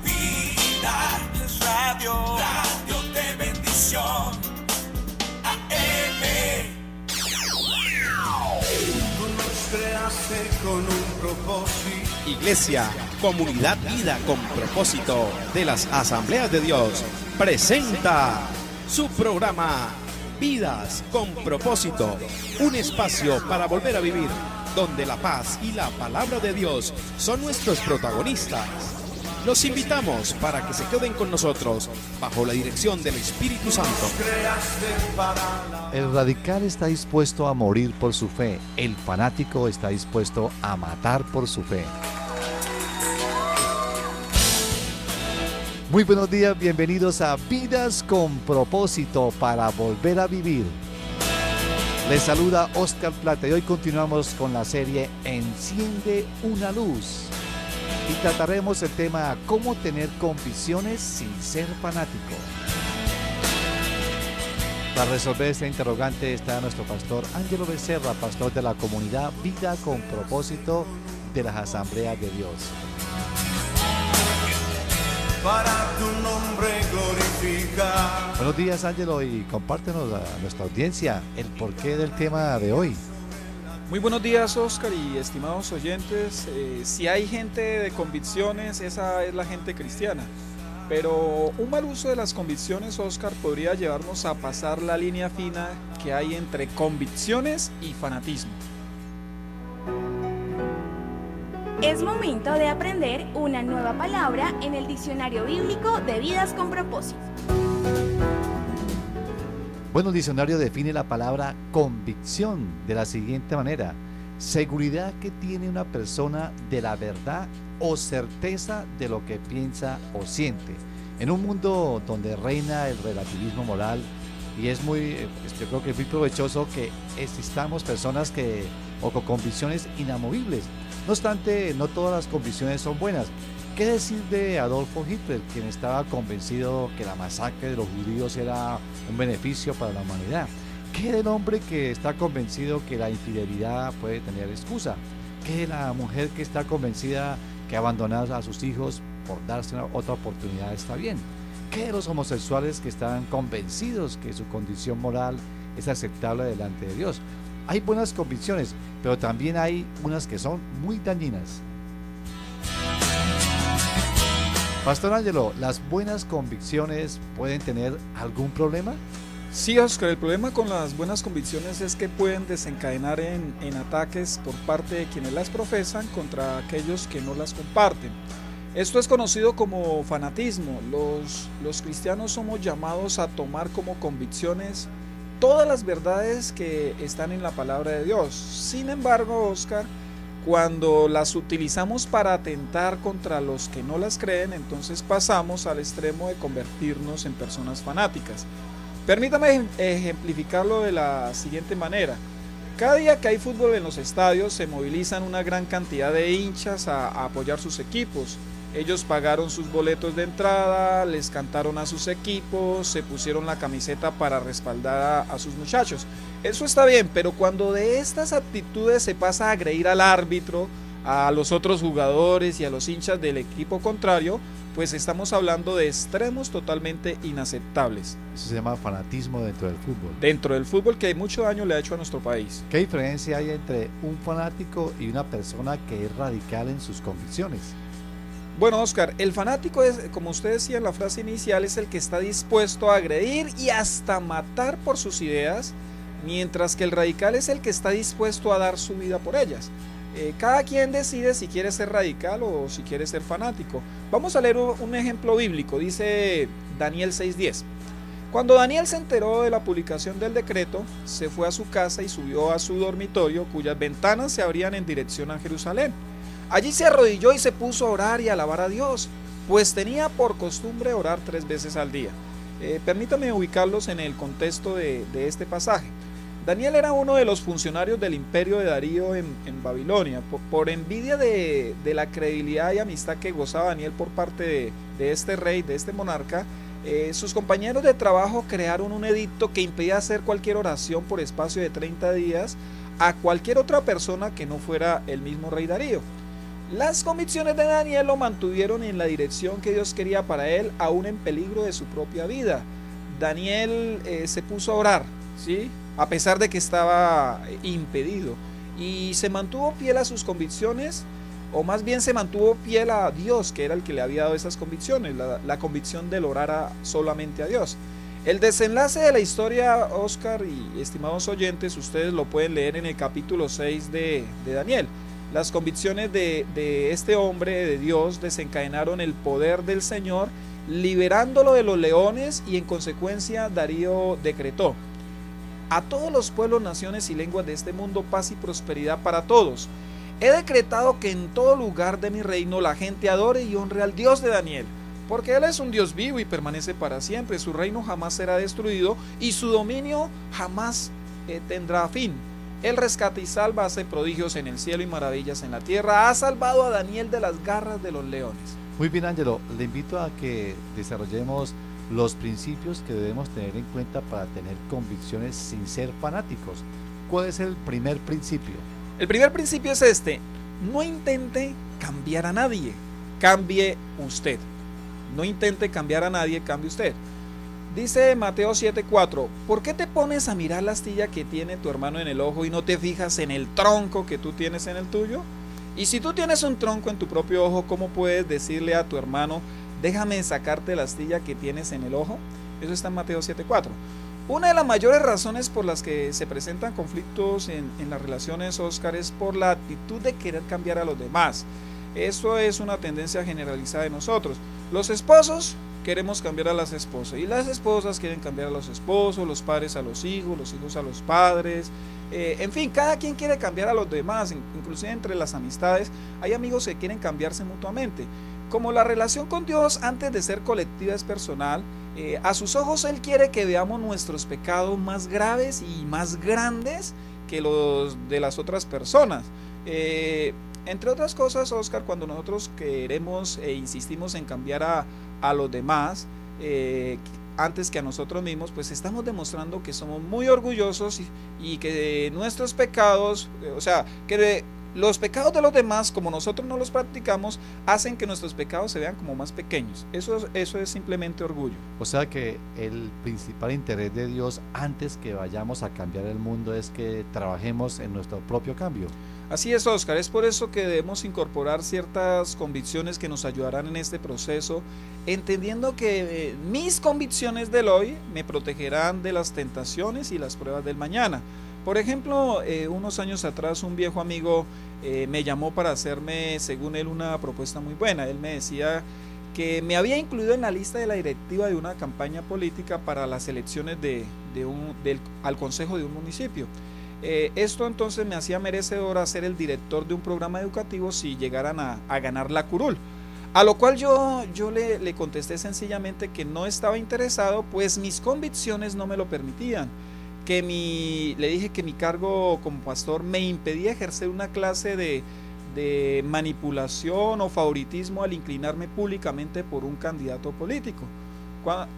Vida es radio de bendición. AM. Tú nos creaste con un propósito. Iglesia, Comunidad Vida con Propósito de las Asambleas de Dios presenta su programa Vidas con Propósito, un espacio para volver a vivir, donde la paz y la palabra de Dios son nuestros protagonistas. Los invitamos para que se queden con nosotros bajo la dirección del Espíritu Santo. El radical está dispuesto a morir por su fe. El fanático está dispuesto a matar por su fe. Muy buenos días, bienvenidos a Vidas con Propósito para volver a vivir. Les saluda Oscar Plata y hoy continuamos con la serie Enciende una luz. Y trataremos el tema cómo tener convicciones sin ser fanático. Para resolver este interrogante está nuestro pastor Ángelo Becerra, pastor de la comunidad Vida con Propósito de las Asambleas de Dios. Para tu nombre glorificar. Buenos días, Ángelo, y compártenos a nuestra audiencia el porqué del tema de hoy. Muy buenos días, Oscar, y estimados oyentes. Si hay gente de convicciones, esa es la gente cristiana. Pero un mal uso de las convicciones, Oscar, podría llevarnos a pasar la línea fina que hay entre convicciones y fanatismo. Es momento de aprender una nueva palabra en el diccionario bíblico de Vidas con Propósito. Bueno, el diccionario define la palabra convicción de la siguiente manera: seguridad que tiene una persona de la verdad o certeza de lo que piensa o siente. En un mundo donde reina el relativismo moral, y yo creo que es muy provechoso que existamos personas con convicciones inamovibles. No obstante, no todas las convicciones son buenas. ¿Qué decir de Adolfo Hitler, quien estaba convencido que la masacre de los judíos era un beneficio para la humanidad? ¿Qué del hombre que está convencido que la infidelidad puede tener excusa? ¿Qué de la mujer que está convencida que abandonar a sus hijos por darse otra oportunidad está bien? ¿Qué de los homosexuales que están convencidos que su condición moral es aceptable delante de Dios? Hay buenas convicciones, pero también hay unas que son muy dañinas. Pastor Ángelo, ¿las buenas convicciones pueden tener algún problema? Sí, Oscar, el problema con las buenas convicciones es que pueden desencadenar en ataques por parte de quienes las profesan contra aquellos que no las comparten. Esto es conocido como fanatismo. Los cristianos somos llamados a tomar como convicciones todas las verdades que están en la palabra de Dios. Sin embargo, Oscar, cuando las utilizamos para atentar contra los que no las creen, entonces pasamos al extremo de convertirnos en personas fanáticas. Permítame ejemplificarlo de la siguiente manera. Cada día que hay fútbol en los estadios se movilizan una gran cantidad de hinchas a apoyar sus equipos. Ellos pagaron sus boletos de entrada, les cantaron a sus equipos, se pusieron la camiseta para respaldar a sus muchachos. Eso está bien, pero cuando de estas actitudes se pasa a agredir al árbitro, a los otros jugadores y a los hinchas del equipo contrario, pues estamos hablando de extremos totalmente inaceptables. Eso se llama fanatismo dentro del fútbol. Dentro del fútbol, que mucho daño le ha hecho a nuestro país. ¿Qué diferencia hay entre un fanático y una persona que es radical en sus convicciones? Bueno, Oscar, el fanático es, como usted decía en la frase inicial, es el que está dispuesto a agredir y hasta matar por sus ideas, mientras que el radical es el que está dispuesto a dar su vida por ellas. Cada quien decide si quiere ser radical o si quiere ser fanático. Vamos a leer un ejemplo bíblico, dice Daniel 6:10. Cuando Daniel se enteró de la publicación del decreto, se fue a su casa y subió a su dormitorio, cuyas ventanas se abrían en dirección a Jerusalén. Allí se arrodilló y se puso a orar y a alabar a Dios, pues tenía por costumbre orar 3 veces al día. Permítame ubicarlos en el contexto de este pasaje. Daniel era uno de los funcionarios del imperio de Darío en Babilonia. Por envidia de la credibilidad y amistad que gozaba Daniel por parte de este rey, de este monarca, sus compañeros de trabajo crearon un edicto que impedía hacer cualquier oración por espacio de 30 días a cualquier otra persona que no fuera el mismo rey Darío. Las convicciones de Daniel lo mantuvieron en la dirección que Dios quería para él, aún en peligro de su propia vida. Daniel se puso a orar, ¿sí? A pesar de que estaba impedido, y se mantuvo fiel a sus convicciones, o más bien se mantuvo fiel a Dios, que era el que le había dado esas convicciones, la convicción de orar solamente a Dios. El desenlace de la historia, Oscar y estimados oyentes, ustedes lo pueden leer en el capítulo 6 de Daniel. Las convicciones de este hombre de Dios desencadenaron el poder del Señor, liberándolo de los leones, y en consecuencia Darío decretó: a todos los pueblos, naciones y lenguas de este mundo, paz y prosperidad para todos. He decretado que en todo lugar de mi reino la gente adore y honre al Dios de Daniel, porque Él es un Dios vivo y permanece para siempre. Su reino jamás será destruido y su dominio jamás tendrá fin. Él rescata y salva, hace prodigios en el cielo y maravillas en la tierra. Ha salvado a Daniel de las garras de los leones. Muy bien, Ángelo, le invito a que desarrollemos los principios que debemos tener en cuenta para tener convicciones sin ser fanáticos. ¿Cuál es el primer principio? El primer principio es este: no intente cambiar a nadie, cambie usted. No intente cambiar a nadie, cambie usted. Dice Mateo 7:4: ¿por qué te pones a mirar la astilla que tiene tu hermano en el ojo y no te fijas en el tronco que tú tienes en el tuyo? Y si tú tienes un tronco en tu propio ojo, ¿cómo puedes decirle a tu hermano: déjame sacarte la astilla que tienes en el ojo? Eso está en Mateo 7:4. Una de las mayores razones por las que se presentan conflictos en las relaciones, Oscar, es por la actitud de querer cambiar a los demás. Eso es una tendencia generalizada de nosotros. Los esposos queremos cambiar a las esposas, y las esposas quieren cambiar a los esposos, los padres a los hijos a los padres. En fin, cada quien quiere cambiar a los demás, inclusive entre las amistades hay amigos que quieren cambiarse mutuamente. Como la relación con Dios, antes de ser colectiva, es personal, a sus ojos Él quiere que veamos nuestros pecados más graves y más grandes que los de las otras personas. Entre otras cosas, Oscar, cuando nosotros queremos e insistimos en cambiar a los demás antes que a nosotros mismos, pues estamos demostrando que somos muy orgullosos y que nuestros pecados, o sea, que los pecados de los demás, como nosotros no los practicamos, hacen que nuestros pecados se vean como más pequeños. Eso es simplemente orgullo. O sea que el principal interés de Dios antes que vayamos a cambiar el mundo es que trabajemos en nuestro propio cambio. Así es, Oscar, es por eso que debemos incorporar ciertas convicciones que nos ayudarán en este proceso, entendiendo que mis convicciones del hoy me protegerán de las tentaciones y las pruebas del mañana. Por ejemplo, unos años atrás un viejo amigo me llamó para hacerme, según él, una propuesta muy buena. Él me decía que me había incluido en la lista de la directiva de una campaña política para las elecciones al consejo de un municipio. Esto entonces me hacía merecedor a ser el director de un programa educativo si llegaran a ganar la curul. A lo cual yo le contesté sencillamente que no estaba interesado, pues mis convicciones no me lo permitían. Le dije que mi cargo como pastor me impedía ejercer una clase de manipulación o favoritismo al inclinarme públicamente por un candidato político.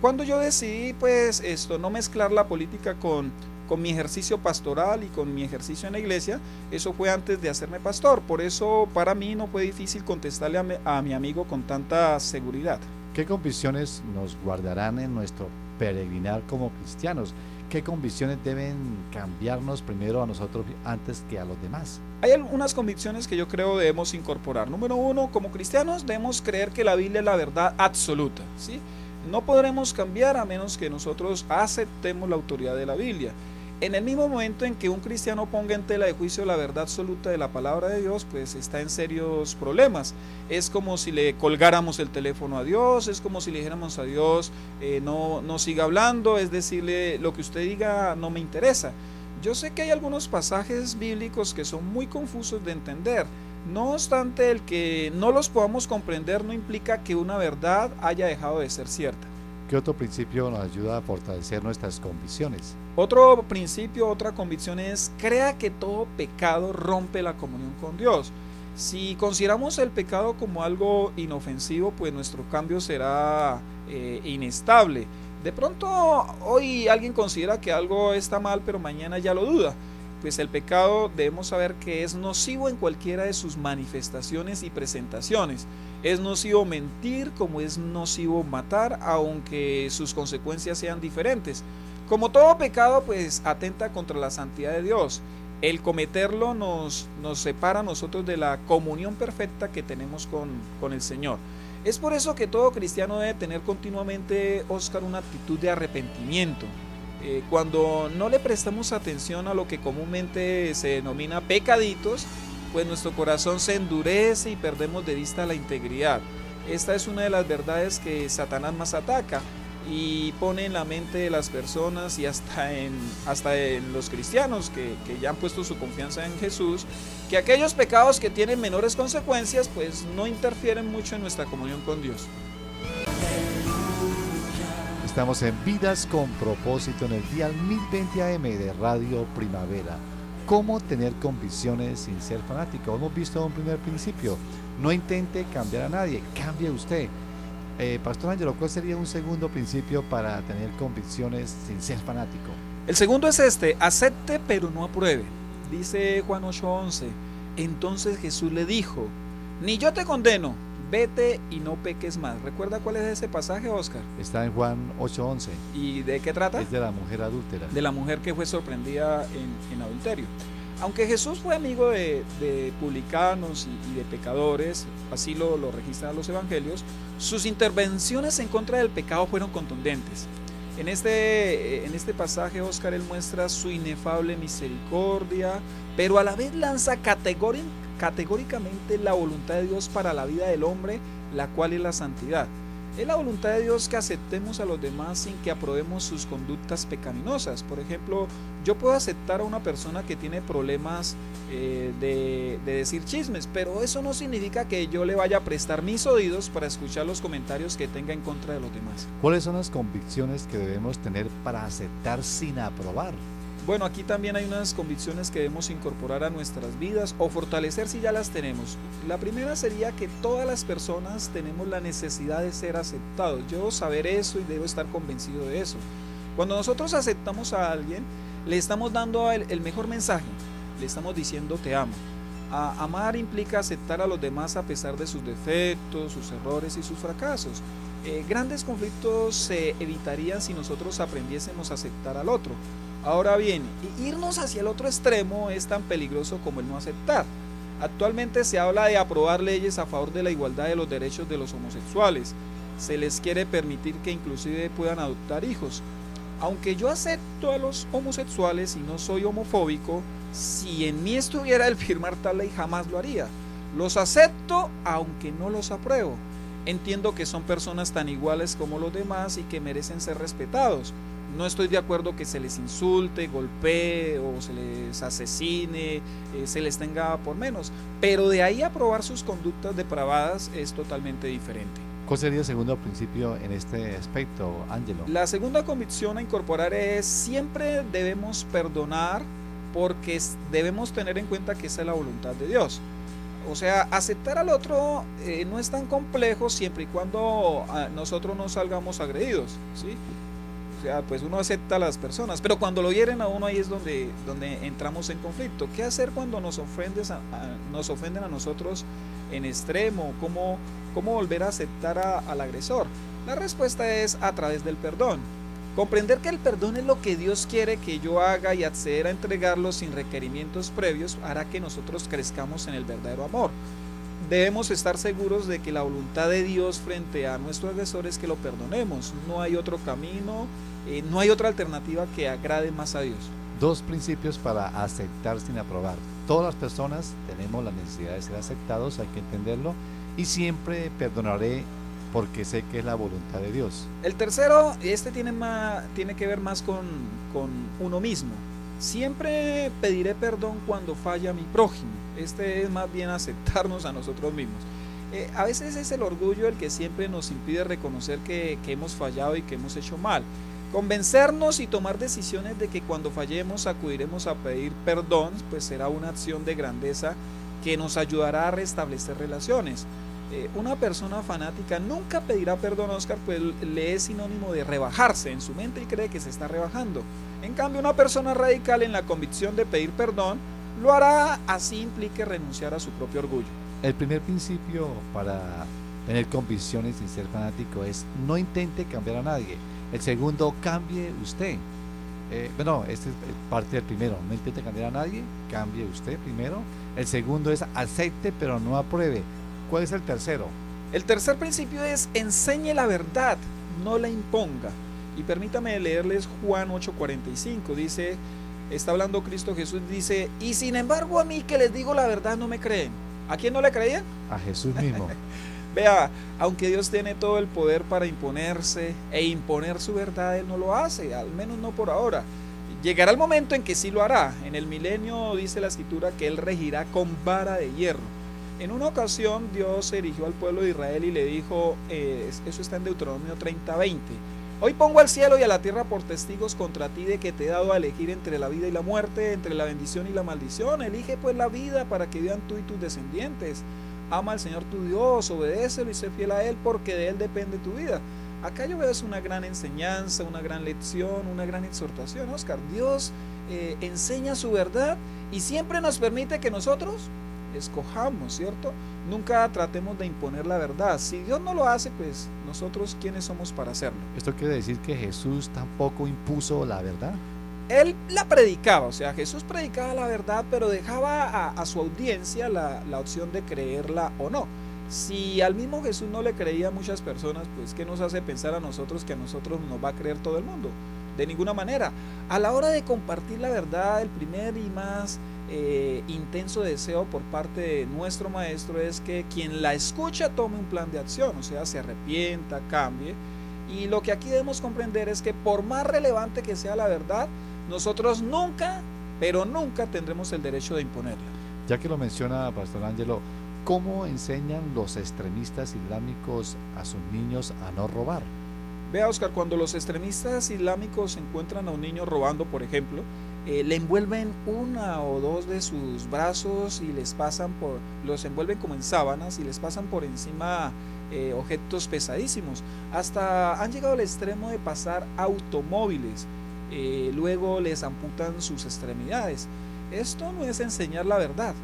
Cuando yo decidí pues no mezclar la política con mi ejercicio pastoral y con mi ejercicio en la iglesia, eso fue antes de hacerme pastor. Por eso para mí no fue difícil contestarle a mi amigo con tanta seguridad. ¿Qué convicciones nos guardarán en nuestro peregrinar como cristianos? ¿Qué convicciones deben cambiarnos primero a nosotros antes que a los demás? Hay algunas convicciones que yo creo debemos incorporar. Número uno, como cristianos debemos creer que la Biblia es la verdad absoluta, ¿sí? No podremos cambiar a menos que nosotros aceptemos la autoridad de la Biblia. En el mismo momento en que un cristiano ponga en tela de juicio la verdad absoluta de la palabra de Dios, pues está en serios problemas. Es como si le colgáramos el teléfono a Dios, es como si le dijéramos a Dios, no siga hablando, es decirle, lo que usted diga no me interesa. Yo sé que hay algunos pasajes bíblicos que son muy confusos de entender. No obstante, el que no los podamos comprender no implica que una verdad haya dejado de ser cierta. ¿Qué otro principio nos ayuda a fortalecer nuestras convicciones? Otro principio, otra convicción es: crea que todo pecado rompe la comunión con Dios. Si consideramos el pecado como algo inofensivo, pues nuestro cambio será inestable. De pronto hoy alguien considera que algo está mal, pero mañana ya lo duda. pues el pecado debemos saber que es nocivo en cualquiera de sus manifestaciones y presentaciones. Es nocivo mentir como es nocivo matar, aunque sus consecuencias sean diferentes. Como todo pecado, pues atenta contra la santidad de Dios. El cometerlo nos separa a nosotros de la comunión perfecta que tenemos con el Señor. Es por eso que todo cristiano debe tener continuamente, Óscar, una actitud de arrepentimiento. Cuando no le prestamos atención a lo que comúnmente se denomina pecaditos, pues nuestro corazón se endurece y perdemos de vista la integridad. Esta es una de las verdades que Satanás más ataca y pone en la mente de las personas y hasta en los cristianos que ya han puesto su confianza en Jesús, que aquellos pecados que tienen menores consecuencias pues no interfieren mucho en nuestra comunión con Dios. Estamos en Vidas con Propósito en el dial 1020 AM de Radio Primavera. ¿Cómo tener convicciones sin ser fanático? Hemos visto un primer principio. No intente cambiar a nadie, cambie usted. Pastor Ángelo, ¿cuál sería un segundo principio para tener convicciones sin ser fanático? El segundo es acepte pero no apruebe. Dice Juan 8:11, entonces Jesús le dijo, ni yo te condeno, vete y no peques más. ¿Recuerda cuál es ese pasaje, Óscar? Está en Juan 8:11. ¿Y de qué trata? Es de la mujer adúltera. De la mujer que fue sorprendida en adulterio. Aunque Jesús fue amigo de publicanos y de pecadores, así lo registran los evangelios, sus intervenciones en contra del pecado fueron contundentes. En este pasaje, Óscar, él muestra su inefable misericordia, pero a la vez lanza categóricamente la voluntad de Dios para la vida del hombre, la cual es la santidad. Es la voluntad de Dios que aceptemos a los demás sin que aprobemos sus conductas pecaminosas. Por ejemplo, yo puedo aceptar a una persona que tiene problemas de decir chismes, pero eso no significa que yo le vaya a prestar mis oídos para escuchar los comentarios que tenga en contra de los demás. ¿Cuáles son las convicciones que debemos tener para aceptar sin aprobar? Bueno, aquí también hay unas convicciones que debemos incorporar a nuestras vidas o fortalecer si ya las tenemos. La primera sería que todas las personas tenemos la necesidad de ser aceptados. Yo debo saber eso y debo estar convencido de eso. Cuando nosotros aceptamos a alguien, le estamos dando el mejor mensaje. Le estamos diciendo te amo. Amar implica aceptar a los demás a pesar de sus defectos, sus errores y sus fracasos. Grandes conflictos se evitarían si nosotros aprendiésemos a aceptar al otro. Ahora bien, irnos hacia el otro extremo es tan peligroso como el no aceptar. Actualmente se habla de aprobar leyes a favor de la igualdad de los derechos de los homosexuales. Se les quiere permitir que inclusive puedan adoptar hijos. Aunque yo acepto a los homosexuales y no soy homofóbico, si en mí estuviera el firmar tal ley jamás lo haría. Los acepto aunque no los apruebo. Entiendo que son personas tan iguales como los demás y que merecen ser respetados. No estoy de acuerdo que se les insulte, golpee o se les asesine, se les tenga por menos. Pero de ahí a aprobar sus conductas depravadas es totalmente diferente. ¿Cuál sería el segundo principio en este aspecto, Ángelo? La segunda convicción a incorporar es siempre debemos perdonar porque debemos tener en cuenta que esa es la voluntad de Dios. O sea, aceptar al otro no es tan complejo siempre y cuando nosotros no salgamos agredidos, ¿sí? O sea, pues uno acepta a las personas, pero cuando lo hieren a uno ahí es donde entramos en conflicto. ¿Qué hacer cuando nos ofenden a nosotros en extremo? ¿Cómo volver a aceptar al agresor? La respuesta es a través del perdón. Comprender que el perdón es lo que Dios quiere que yo haga y acceder a entregarlo sin requerimientos previos hará que nosotros crezcamos en el verdadero amor. Debemos estar seguros de que la voluntad de Dios frente a nuestro agresor es que lo perdonemos. No hay otro camino, no hay otra alternativa que agrade más a Dios. Dos principios para aceptar sin aprobar. Todas las personas tenemos la necesidad de ser aceptados, hay que entenderlo, y siempre perdonaré porque sé que es la voluntad de Dios. El tercero, tiene que ver más con uno mismo. Siempre pediré perdón cuando falla mi prójimo. Este es más bien aceptarnos a nosotros mismos. A veces es el orgullo el que siempre nos impide reconocer que hemos fallado y que hemos hecho mal. Convencernos y tomar decisiones de que cuando fallemos acudiremos a pedir perdón, pues será una acción de grandeza que nos ayudará a restablecer relaciones. Una persona fanática nunca pedirá perdón, Oscar, pues le es sinónimo de rebajarse en su mente y cree que se está rebajando. En cambio, una persona radical en la convicción de pedir perdón lo hará así implique renunciar a su propio orgullo. El primer principio para tener convicciones sin ser fanático es no intente cambiar a nadie. El segundo, cambie usted. Este es parte del primero, no intente cambiar a nadie, cambie usted primero. El segundo es acepte pero no apruebe. ¿Cuál es el tercero? El tercer principio es enseñe la verdad, no la imponga. Y permítame leerles Juan 8:45, dice, está hablando Cristo Jesús, dice, y sin embargo a mí que les digo la verdad no me creen. ¿A quién no le creían? A Jesús mismo. Vea, aunque Dios tiene todo el poder para imponerse e imponer su verdad, Él no lo hace, al menos no por ahora. Llegará el momento en que sí lo hará. En el milenio dice la escritura que Él regirá con vara de hierro. En una ocasión Dios se dirigió al pueblo de Israel y le dijo, eso está en Deuteronomio 30:20, hoy pongo al cielo y a la tierra por testigos contra ti de que te he dado a elegir entre la vida y la muerte, entre la bendición y la maldición. Elige pues la vida para que vivan tú y tus descendientes. Ama al Señor tu Dios, obedécelo y sé fiel a Él, porque de Él depende tu vida. Acá yo veo es una gran enseñanza, una gran lección, una gran exhortación, Oscar. Dios enseña su verdad y siempre nos permite que nosotros escojamos, ¿cierto? Nunca tratemos de imponer la verdad. Si Dios no lo hace, pues nosotros, ¿quiénes somos para hacerlo? ¿Esto quiere decir que Jesús tampoco impuso la verdad? Él la predicaba, o sea, Jesús predicaba la verdad, pero dejaba a su audiencia la opción de creerla o no. Si al mismo Jesús no le creía a muchas personas, pues ¿qué nos hace pensar a nosotros que a nosotros nos va a creer todo el mundo? De ninguna manera. A la hora de compartir la verdad, el primer y más intenso deseo por parte de nuestro maestro es que quien la escucha tome un plan de acción, o sea, se arrepienta, cambie. Y lo que aquí debemos comprender es que por más relevante que sea la verdad, nosotros nunca, pero nunca tendremos el derecho de imponerla. Ya que lo menciona Pastor Ángelo, ¿cómo enseñan los extremistas islámicos a sus niños a no robar? Vea, Oscar, cuando los extremistas islámicos encuentran a un niño robando, por ejemplo, le envuelven una o dos de sus brazos y los envuelven como en sábanas y les pasan por encima objetos pesadísimos. Hasta han llegado al extremo de pasar automóviles, luego les amputan sus extremidades. Esto no es enseñar la verdad,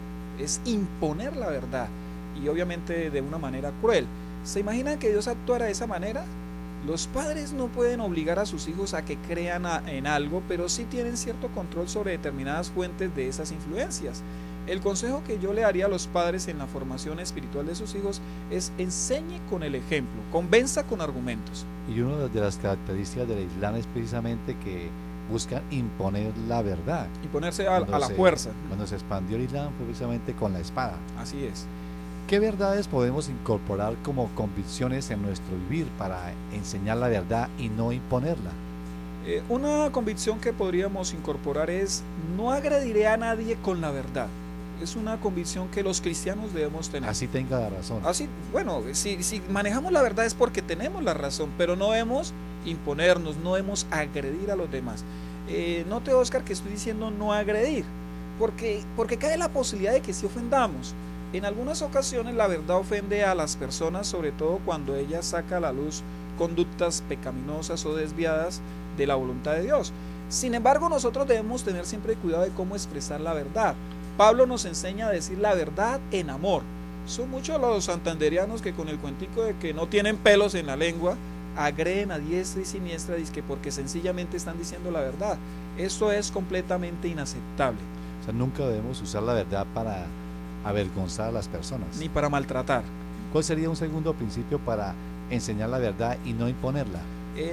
es imponer la verdad, y obviamente de una manera cruel. ¿Se imaginan que Dios actuara de esa manera? Los padres no pueden obligar a sus hijos a que crean en algo, pero sí tienen cierto control sobre determinadas fuentes de esas influencias. El consejo que yo le haría a los padres en la formación espiritual de sus hijos es enseñe con el ejemplo, convenza con argumentos. Y una de las características del Islam es precisamente que buscan imponer la verdad. Imponerse a la fuerza. Cuando se expandió el Islam fue precisamente con la espada. Así es. ¿Qué verdades podemos incorporar como convicciones en nuestro vivir para enseñar la verdad y no imponerla? Una convicción que podríamos incorporar es no agrediré a nadie con la verdad. Es una convicción que los cristianos debemos tener. Así tenga la razón. Así, bueno, si manejamos la verdad es porque tenemos la razón, pero no debemos imponernos, no debemos agredir a los demás. Note, Oscar, que estoy diciendo no agredir, porque cae la posibilidad de que sí ofendamos. En algunas ocasiones la verdad ofende a las personas, sobre todo cuando ella saca a la luz conductas pecaminosas o desviadas de la voluntad de Dios. Sin embargo, nosotros debemos tener siempre cuidado de cómo expresar la verdad. Pablo nos enseña a decir la verdad en amor. Son muchos los santanderianos que con el cuentico de que no tienen pelos en la lengua agreden a diestra y siniestra, dizque porque sencillamente están diciendo la verdad. Esto es completamente inaceptable. O sea, nunca debemos usar la verdad para avergonzar a las personas, ni para maltratar. ¿Cuál sería un segundo principio para enseñar la verdad y no imponerla?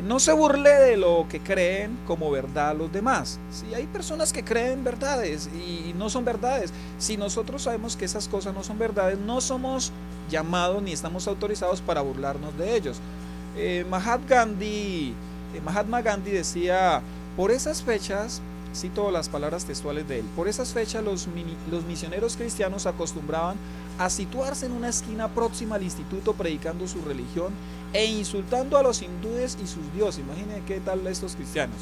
No se burle de lo que creen como verdad a los demás. Si hay personas que creen verdades y no son verdades, si nosotros sabemos que esas cosas no son verdades, no somos llamados ni estamos autorizados para burlarnos de ellos. Mahatma Gandhi decía, por esas fechas, cito las palabras textuales de él, por esas fechas los misioneros cristianos acostumbraban a situarse en una esquina próxima al instituto predicando su religión e insultando a los hindúes y sus dioses. Imaginen qué tal estos cristianos.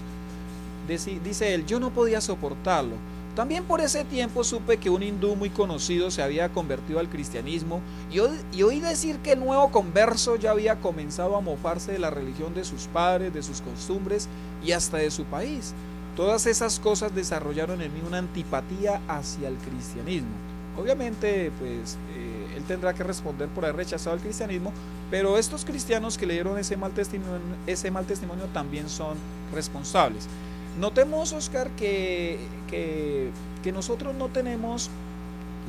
Dice él, yo no podía soportarlo, También por ese tiempo supe que un hindú muy conocido se había convertido al cristianismo y oí decir que el nuevo converso ya había comenzado a mofarse de la religión de sus padres, de sus costumbres y hasta de su país. Todas esas cosas desarrollaron en mí una antipatía hacia el cristianismo. Obviamente, pues, él tendrá que responder por haber rechazado el cristianismo, pero estos cristianos que le dieron ese mal testimonio también son responsables. Notemos, Oscar, que nosotros no tenemos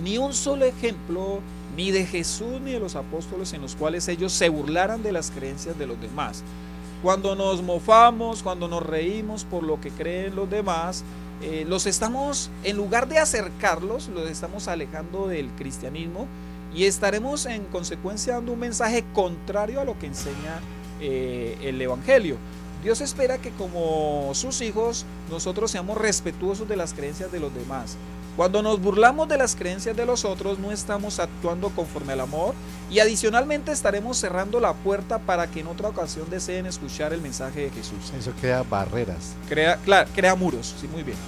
ni un solo ejemplo ni de Jesús ni de los apóstoles en los cuales ellos se burlaran de las creencias de los demás. Cuando nos mofamos, cuando nos reímos por lo que creen los demás, los estamos, en lugar de acercarlos, los estamos alejando del cristianismo y estaremos en consecuencia dando un mensaje contrario a lo que enseña el Evangelio. Dios espera que como sus hijos nosotros seamos respetuosos de las creencias de los demás. Cuando nos burlamos de las creencias de los otros no estamos actuando conforme al amor y adicionalmente estaremos cerrando la puerta para que en otra ocasión deseen escuchar el mensaje de Jesús. Eso crea barreras. Crea muros, sí, muy bien.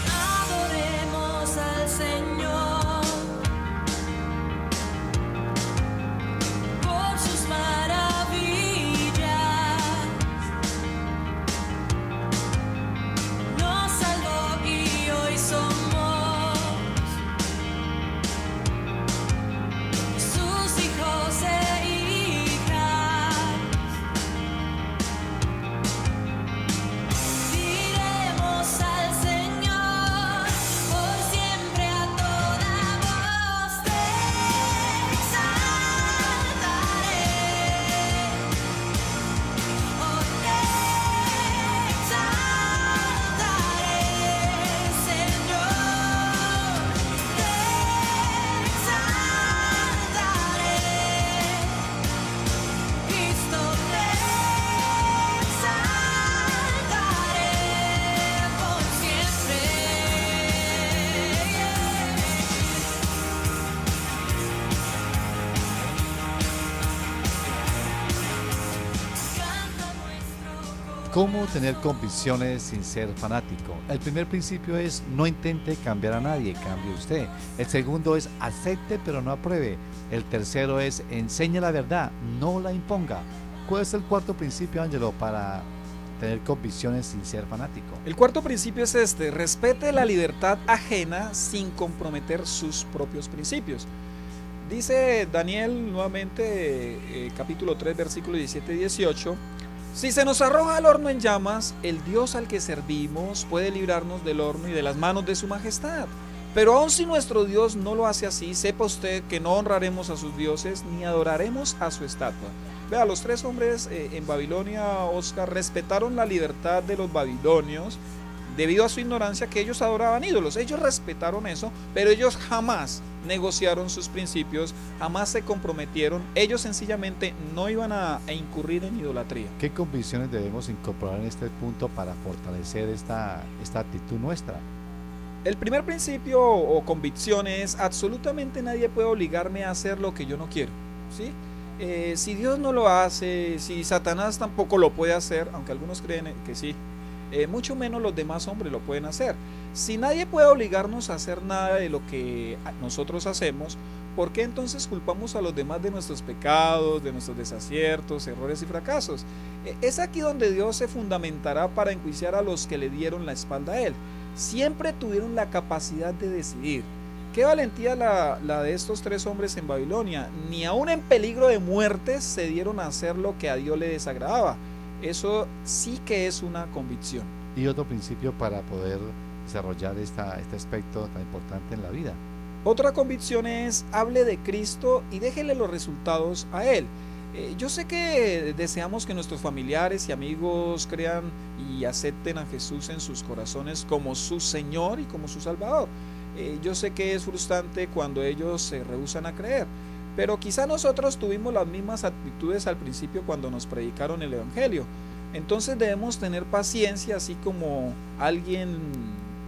Adoremos al Señor por sus maravillas. Nos salvó y hoy somos sus hijos e hijas. Diremos al Señor por siempre a toda voz te exaltaré, oh te exaltaré, Señor, te exaltaré, Cristo te exaltaré por siempre. Canta nuestro ¿Cómo tener convicciones sin ser fanático? El primer principio es no intente cambiar a nadie, cambie usted. El segundo es acepte pero no apruebe. El tercero es enseñe la verdad, no la imponga. ¿Cuál es el cuarto principio, Ángelo, para tener convicciones sin ser fanático? El cuarto principio es este: respete la libertad ajena sin comprometer sus propios principios. Dice Daniel nuevamente, capítulo 3, versículo 17 y 18: si se nos arroja al horno en llamas, el Dios al que servimos puede librarnos del horno y de las manos de su majestad. Pero aun si nuestro Dios no lo hace así, sepa usted que no honraremos a sus dioses ni adoraremos a su estatua. Vea, los tres hombres en Babilonia, Oscar, respetaron la libertad de los babilonios debido a su ignorancia, que ellos adoraban ídolos. Ellos respetaron eso, pero ellos jamás negociaron sus principios, jamás se comprometieron. Ellos sencillamente no iban a incurrir en idolatría. ¿Qué convicciones debemos incorporar en este punto para fortalecer esta actitud nuestra? El primer principio o convicción es: absolutamente nadie puede obligarme a hacer lo que yo no quiero, ¿sí? Si Dios no lo hace, si Satanás tampoco lo puede hacer, aunque algunos creen que sí, mucho menos los demás hombres lo pueden hacer. Si nadie puede obligarnos a hacer nada de lo que nosotros hacemos, ¿por qué entonces culpamos a los demás de nuestros pecados, de nuestros desaciertos, errores y fracasos? Es aquí donde Dios se fundamentará para enjuiciar a los que le dieron la espalda a Él. Siempre tuvieron la capacidad de decidir. Qué valentía la de estos tres hombres en Babilonia. Ni aun en peligro de muerte se dieron a hacer lo que a Dios le desagradaba. Eso sí que es una convicción. Y otro principio para poder desarrollar este aspecto tan importante en la vida. Otra convicción es: hable de Cristo y déjele los resultados a Él. Yo sé que deseamos que nuestros familiares y amigos crean y acepten a Jesús en sus corazones como su Señor y como su Salvador. Yo sé que es frustrante cuando ellos se rehúsan a creer, pero quizá nosotros tuvimos las mismas actitudes al principio cuando nos predicaron el Evangelio. Entonces debemos tener paciencia, así como alguien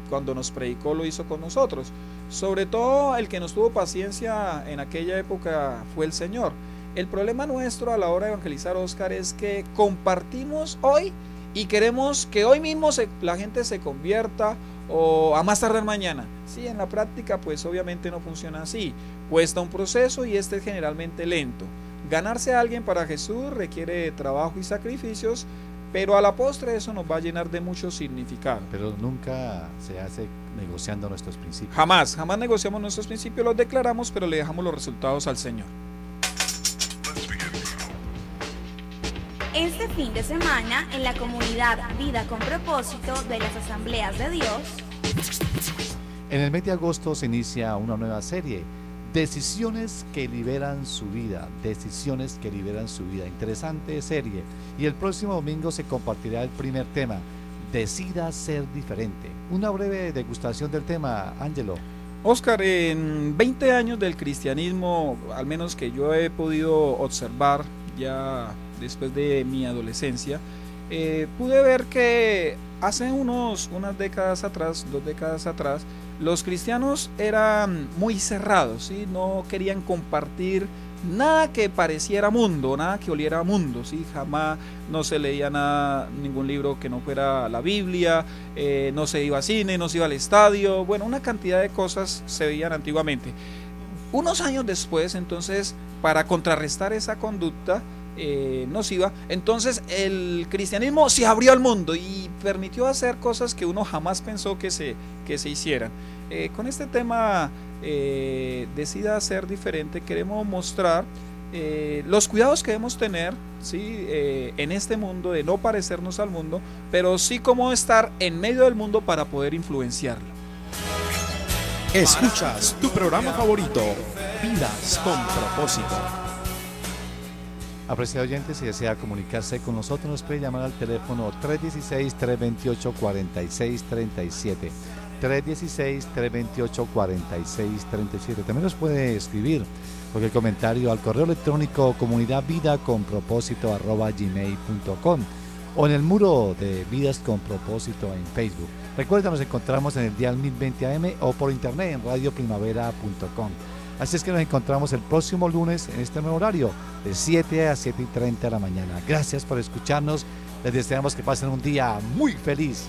cuando nos predicó lo hizo con nosotros. Sobre todo el que nos tuvo paciencia en aquella época fue el Señor. El problema nuestro a la hora de evangelizar, Oscar, es que compartimos hoy y queremos que hoy mismo la gente se convierta o a más tardar mañana. Sí, en la práctica pues obviamente no funciona así. Cuesta un proceso y este es generalmente lento. Ganarse a alguien para Jesús requiere trabajo y sacrificios, pero a la postre eso nos va a llenar de mucho significado. Pero nunca se hace negociando nuestros principios. Jamás negociamos nuestros principios, los declaramos, pero le dejamos los resultados al Señor. Este fin de semana, en la comunidad Vida con Propósito de las Asambleas de Dios, En el mes de agosto se inicia una nueva serie, Decisiones que liberan su vida, Decisiones que liberan su vida. Interesante serie. Y el próximo domingo se compartirá el primer tema, Decida ser diferente. Una breve degustación del tema, Ángelo. Oscar, en 20 años del cristianismo, al menos que yo he podido observar ya después de mi adolescencia, pude ver que hace unas décadas atrás, 2 décadas atrás, los cristianos eran muy cerrados, ¿sí? No querían compartir nada que pareciera mundo, nada que oliera a mundo, ¿sí? Jamás no se leía nada, ningún libro que no fuera la Biblia, no se iba al cine, no se iba al estadio, bueno, una cantidad de cosas se veían antiguamente. Unos años después, entonces, para contrarrestar esa conducta nociva, entonces el cristianismo se abrió al mundo y permitió hacer cosas que uno jamás pensó que se hicieran. Con este tema, Decida ser diferente, queremos mostrar los cuidados que debemos tener, ¿sí? En este mundo, de no parecernos al mundo, pero sí cómo estar en medio del mundo para poder influenciarlo. Escuchas tu programa favorito, Vidas con Propósito. Apreciado oyente, si desea comunicarse con nosotros, nos puede llamar al teléfono 316-328-4637. 316-328-4637. También nos puede escribir cualquier comentario al correo electrónico comunidadvidaconpropósito@gmail.com o en el muro de Vidas con Propósito en Facebook. Recuerda, nos encontramos en el dial 1020 AM o por internet en radioprimavera.com. Así es que nos encontramos el próximo lunes en este nuevo horario de 7 a 7:30 de la mañana. Gracias por escucharnos. Les deseamos que pasen un día muy feliz.